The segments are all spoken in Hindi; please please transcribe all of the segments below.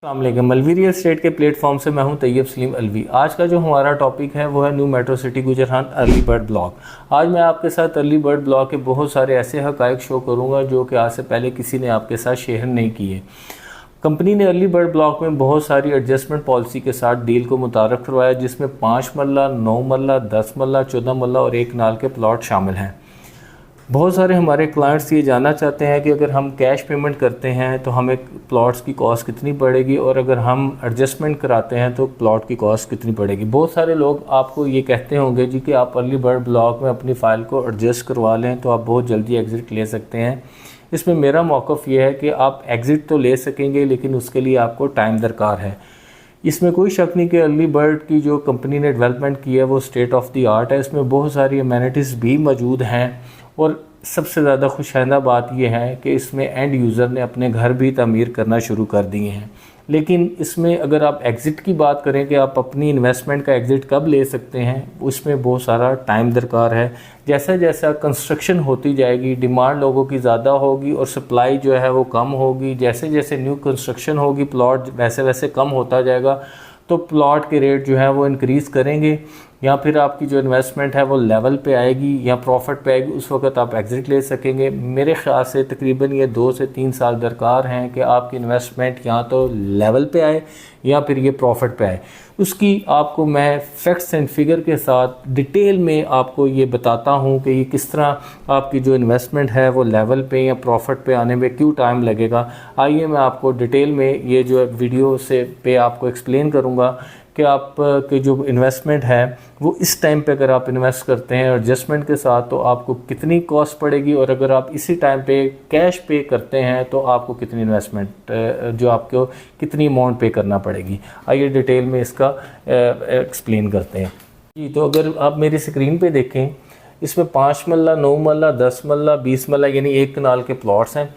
अस्सलाम अलवी रियल एस्टेट के प्लेटफॉर्म से मैं हूं तैयब सलीम अलवी। आज का जो हमारा टॉपिक है वो है न्यू मेट्रो सिटी गुजरान अर्ली बर्ड ब्लॉक। आज मैं आपके साथ अर्ली बर्ड ब्लॉक के बहुत सारे ऐसे हकायक शो करूंगा जो कि आज से पहले किसी ने आपके साथ शेयर नहीं किए। कंपनी ने अर्ली बर्ड ब्लॉक में बहुत सारी एडजस्टमेंट पॉलिसी के साथ डील को मुतारफ़ करवाया, जिसमें 5 मरला, 9 मरला, 10 मरला, 14 मरला और 1 नाल के प्लॉट शामिल हैं। बहुत सारे हमारे क्लाइंट्स ये जानना चाहते हैं कि अगर हम कैश पेमेंट करते हैं तो हमें प्लॉट्स की कॉस्ट कितनी पड़ेगी और अगर हम एडजस्टमेंट कराते हैं तो प्लॉट की कॉस्ट कितनी पड़ेगी। बहुत सारे लोग आपको ये कहते होंगे जी कि आप अर्ली बर्ड ब्लॉक में अपनी फ़ाइल को एडजस्ट करवा लें तो आप बहुत जल्दी एग्ज़िट ले सकते हैं। इसमें मेरा मौक़िफ़ ये है कि आप एग्ज़िट तो ले सकेंगे लेकिन उसके लिए आपको टाइम दरकार है। इसमें कोई शक नहीं कि अर्ली बर्ड की जो कंपनी ने डेवलपमेंट की है वो स्टेट ऑफ द आर्ट है। इसमें बहुत सारी अमेनिटीज़ भी मौजूद हैं और सबसे ज़्यादा खुशहाल बात यह है कि इसमें एंड यूज़र ने अपने घर भी तामीर करना शुरू कर दिए हैं। लेकिन इसमें अगर आप एग्ज़िट की बात करें कि आप अपनी इन्वेस्टमेंट का एग्ज़िट कब ले सकते हैं, उसमें बहुत सारा टाइम दरकार है। जैसा जैसा कंस्ट्रक्शन होती जाएगी, डिमांड लोगों की ज़्यादा होगी और सप्लाई जो है वो कम होगी। जैसे जैसे न्यू कंस्ट्रक्शन होगी प्लॉट वैसे वैसे कम होता जाएगा, तो प्लॉट के रेट जो है वो इंक्रीज़ करेंगे या फिर आपकी जो इन्वेस्टमेंट है वो लेवल पे आएगी या प्रॉफिट पे आएगी। उस वक्त आप एग्ज़िट ले सकेंगे। मेरे ख़्याल से तकरीबन ये 2 से 3 साल दरकार हैं कि आपकी इन्वेस्टमेंट या तो लेवल पे आए या फिर ये प्रॉफिट पे आए। उसकी आपको मैं फैक्ट्स एंड फिगर के साथ डिटेल में आपको ये बताता हूँ कि ये किस तरह आपकी जो इन्वेस्टमेंट है वो लेवल पे या प्रॉफिट पे आने में क्यों टाइम लगेगा। आइए मैं आपको डिटेल में ये जो वीडियो से पे आपको एक्सप्लेन करूँगा कि आप की जो इन्वेस्टमेंट है वो इस टाइम पे अगर आप इन्वेस्ट करते हैं एडजस्टमेंट के साथ तो आपको कितनी कॉस्ट पड़ेगी और अगर आप इसी टाइम पे कैश पे करते हैं तो आपको कितनी इन्वेस्टमेंट जो आपको कितनी अमाउंट पे करना पड़ेगी। आइए डिटेल में इसका एक्सप्लेन करते हैं जी। तो अगर आप मेरी स्क्रीन पे देखें, इसमें 5 मरला, 9 मरला, 10 मरला, 20 मरला यानी 1 कनाल के प्लॉट्स हैं।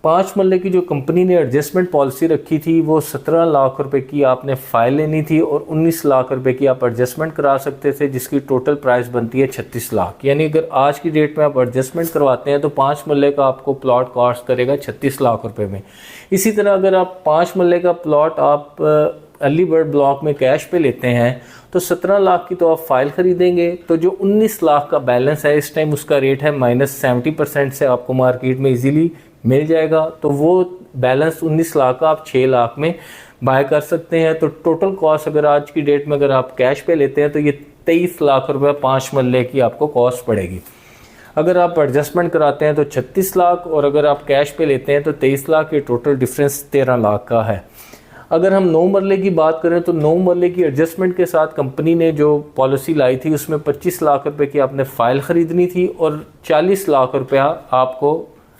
5 मरले की जो कंपनी ने एडजस्टमेंट पॉलिसी रखी थी वो 17 लाख रुपए की आपने फ़ाइल लेनी थी और 19 लाख रुपए की आप एडजस्टमेंट करा सकते थे, जिसकी टोटल प्राइस बनती है 36 लाख। यानी अगर आज की डेट में आप एडजस्टमेंट करवाते हैं तो 5 मरले का आपको प्लॉट कॉस्ट करेगा 36 लाख रुपए में। इसी तरह अगर आप 5 मरले का प्लॉट आप अर्ली बर्ड ब्लॉक में कैश पे लेते हैं तो 17 लाख की तो आप फ़ाइल ख़रीदेंगे, तो जो 19 लाख का बैलेंस है इस टाइम उसका रेट है -70% से आपको मार्केट में इजीली मिल जाएगा। तो वो बैलेंस 19 लाख का आप 6 लाख में बाय कर सकते हैं। तो टोटल कॉस्ट अगर आज की डेट में अगर आप कैश पे लेते हैं तो ये 23 लाख रुपये 5 मरले की आपको कॉस्ट पड़ेगी। अगर आप एडजस्टमेंट कराते हैं तो 36 लाख और अगर आप कैश पे लेते हैं तो 23 लाख, ये टोटल डिफरेंस 13 लाख का है। अगर हम 9 मरले की बात करें तो 9 मरले की एडजस्टमेंट के साथ कंपनी ने जो पॉलिसी लाई थी उसमें 25 लाख रुपए की आपने फ़ाइल ख़रीदनी थी और 40 लाख रुपया आपको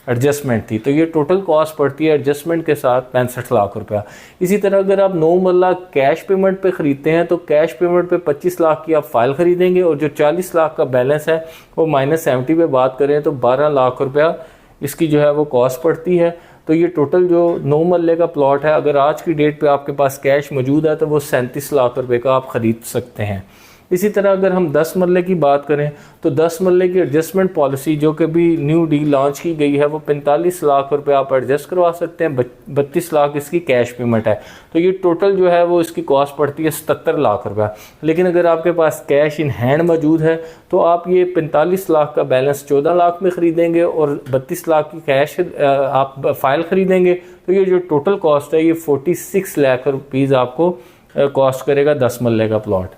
एडजस्टमेंट थी। तो ये टोटल कॉस्ट पड़ती है एडजस्टमेंट के साथ 65 लाख रुपया। इसी तरह अगर आप 9 मरला कैश पेमेंट पे ख़रीदते हैं तो कैश पेमेंट पे 25 लाख की आप फ़ाइल ख़रीदेंगे और जो 40 लाख का बैलेंस है वो -70 पे बात करें तो 12 लाख रुपया इसकी जो है वो कॉस्ट पड़ती है। तो ये टोटल जो 9 मरले का प्लॉट है अगर आज की डेट पे आपके पास कैश मौजूद है तो वो 37 लाख रुपए का आप ख़रीद सकते हैं। इसी तरह अगर हम 10 मरले की बात करें तो 10 मरले की एडजस्टमेंट पॉलिसी जो कि भी न्यू डील लॉन्च की गई है वो 45 लाख रुपए आप एडजस्ट करवा सकते हैं, 32 लाख इसकी कैश पेमेंट है। तो ये टोटल जो है वो इसकी कॉस्ट पड़ती है 77 लाख रुपया। लेकिन अगर आपके पास कैश इन हैंड मौजूद है तो आप ये 45 लाख का बैलेंस 14 लाख में ख़रीदेंगे और 32 लाख की कैश आप फ़ाइल ख़रीदेंगे तो ये जो टोटल कॉस्ट है ये 46 लाख रुपीज़ आपको कॉस्ट करेगा 10 मरले का प्लॉट।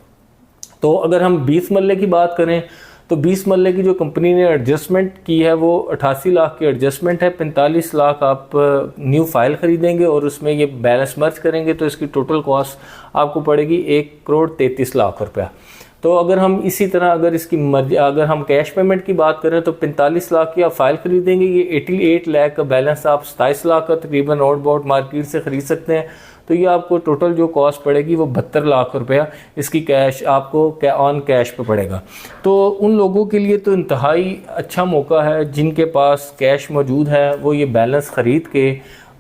तो अगर हम 20 मरले की बात करें तो 20 मरले की जो कंपनी ने एडजस्टमेंट की है वो 88 लाख की एडजस्टमेंट है, 45 लाख आप न्यू फाइल ख़रीदेंगे और उसमें ये बैलेंस मर्ज करेंगे तो इसकी टोटल कॉस्ट आपको पड़ेगी 1,33,00,000 रुपया। तो अगर हम इसी तरह अगर हम कैश पेमेंट की बात करें तो 45 लाख की आप फ़ाइल ख़रीदेंगे, ये 88 लाख का बैलेंस आप 27 लाख का तकरीबन आउट बाउट मार्केट से ख़रीद सकते हैं। तो ये आपको टोटल जो कॉस्ट पड़ेगी वो 72 लाख रुपया इसकी कैश आपको ऑन कैश पे पड़ेगा। तो उन लोगों के लिए तो इंतहाई अच्छा मौका है जिनके पास कैश मौजूद है, वो ये बैलेंस ख़रीद के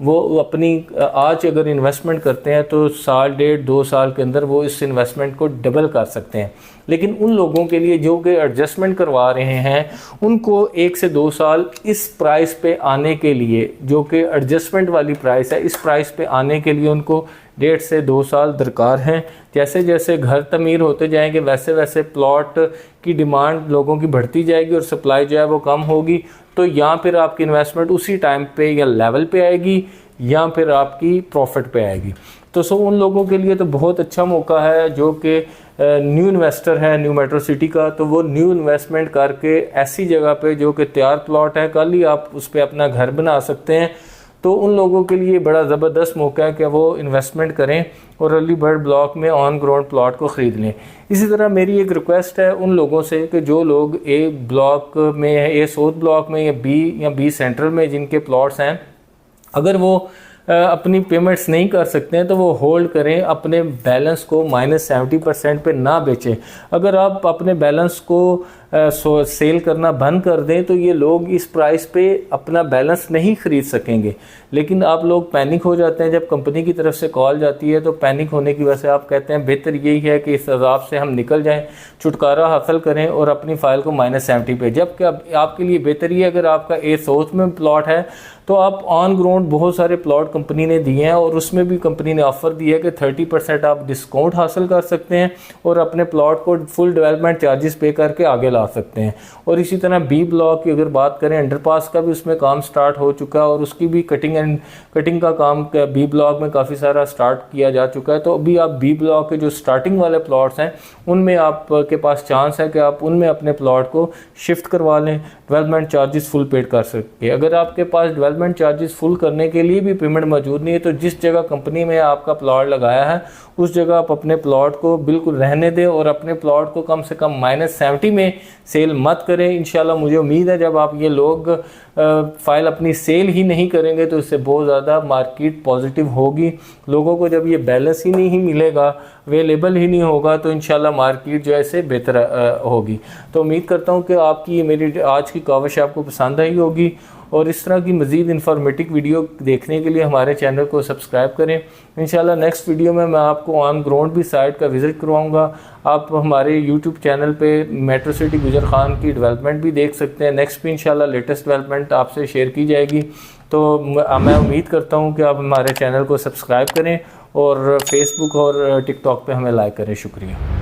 वो अपनी आज अगर इन्वेस्टमेंट करते हैं तो साल डेढ़ 2 साल के अंदर वो इस इन्वेस्टमेंट को डबल कर सकते हैं। लेकिन उन लोगों के लिए जो कि एडजस्टमेंट करवा रहे हैं, उनको 1 से 2 साल इस प्राइस पे आने के लिए, जो कि एडजस्टमेंट वाली प्राइस है, इस प्राइस पे आने के लिए उनको 1.5 से 2 साल दरकार हैं। जैसे जैसे घर तमीर होते जाएंगे वैसे वैसे प्लॉट की डिमांड लोगों की बढ़ती जाएगी और सप्लाई जो है वो कम होगी। तो या फिर आपकी इन्वेस्टमेंट उसी टाइम पे या लेवल पे आएगी या फिर आपकी प्रॉफिट पे आएगी। तो उन लोगों के लिए तो बहुत अच्छा मौका है जो कि न्यू इन्वेस्टर है न्यू मेट्रो सिटी का, तो वो न्यू इन्वेस्टमेंट करके ऐसी जगह पे जो कि तैयार प्लॉट है, कल ही आप उस पर अपना घर बना सकते हैं। तो उन लोगों के लिए बड़ा ज़बरदस्त मौका है कि वो इन्वेस्टमेंट करें और अर्ली बर्ड ब्लॉक में ऑन ग्राउंड प्लॉट को ख़रीद लें। इसी तरह मेरी एक रिक्वेस्ट है उन लोगों से कि जो लोग ए ब्लॉक में है, ए साउथ ब्लॉक में या बी सेंट्रल में जिनके प्लॉट्स हैं, अगर वो अपनी पेमेंट्स नहीं कर सकते हैं तो वो होल्ड करें, अपने बैलेंस को -70% पे ना बेचें। अगर आप अपने बैलेंस को सेल करना बंद कर दें तो ये लोग इस प्राइस पे अपना बैलेंस नहीं ख़रीद सकेंगे। लेकिन आप लोग पैनिक हो जाते हैं जब कंपनी की तरफ से कॉल जाती है, तो पैनिक होने की वजह से आप कहते हैं बेहतर यही है कि इस अज़ाब से हम निकल जाएं, छुटकारा हासिल करें और अपनी फ़ाइल को -70 पे। जबकि आपके लिए बेहतर ये अगर आपका ए साउथ में प्लॉट है तो आप ऑन ग्राउंड बहुत सारे प्लॉट कंपनी ने दिए हैं और उसमें भी कंपनी ने ऑफ़र दिया है कि 30% आप डिस्काउंट हासिल कर सकते हैं और अपने प्लॉट को फुल डेवलपमेंट चार्जेस पे करके आगे ला सकते हैं। और इसी तरह बी ब्लॉक की अगर बात करें, अंडरपास का भी उसमें काम स्टार्ट हो चुका है और उसकी भी कटिंग का काम बी ब्लॉक में काफ़ी सारा स्टार्ट किया जा चुका है। तो अभी आप बी ब्लॉक के जो स्टार्टिंग वाले प्लॉट्स हैं उनमें आपके पास चांस है कि आप उनमें अपने प्लॉट को शिफ्ट करवा लें, डेवलपमेंट चार्जेस फुल पेड कर सकते हैं। अगर आपके पास डेवलपमेंट चार्जेस फुल करने के लिए भी पेमेंट मौजूद नहीं है तो जिस जगह कंपनी में आपका प्लॉट लगाया है उस जगह आप अपने प्लॉट को बिल्कुल रहने दें और अपने प्लॉट को कम से कम -70 में सेल मत करें। इंशाल्लाह मुझे उम्मीद है जब आप ये लोग फ़ाइल अपनी सेल ही नहीं करेंगे तो इससे बहुत ज़्यादा मार्केट पॉजिटिव होगी। लोगों को जब ये बैलेंस ही नहीं मिलेगा, अवेलेबल ही नहीं होगा, तो इंशाल्लाह मार्केट जो है इससे बेहतर होगी। तो उम्मीद करता हूँ कि आपकी मेरी आज की काविश आपको पसंद आई होगी और इस तरह की मज़ीद इन्फॉर्मेटिव वीडियो देखने के लिए हमारे चैनल को सब्सक्राइब करें। इंशाल्लाह नेक्स्ट वीडियो में मैं आपको ऑन ग्राउंड भी साइट का विज़िट करवाऊंगा। आप हमारे यूट्यूब चैनल पे मेट्रो सिटी गुजर खान की डेवलपमेंट भी देख सकते हैं। नेक्स्ट भी इंशाल्लाह लेटेस्ट डेवलपमेंट आपसे शेयर की जाएगी। तो मैं उम्मीद करता हूँ कि आप हमारे चैनल को सब्सक्राइब करें और फेसबुक और टिकटॉक पे हमें लाइक करें। शुक्रिया।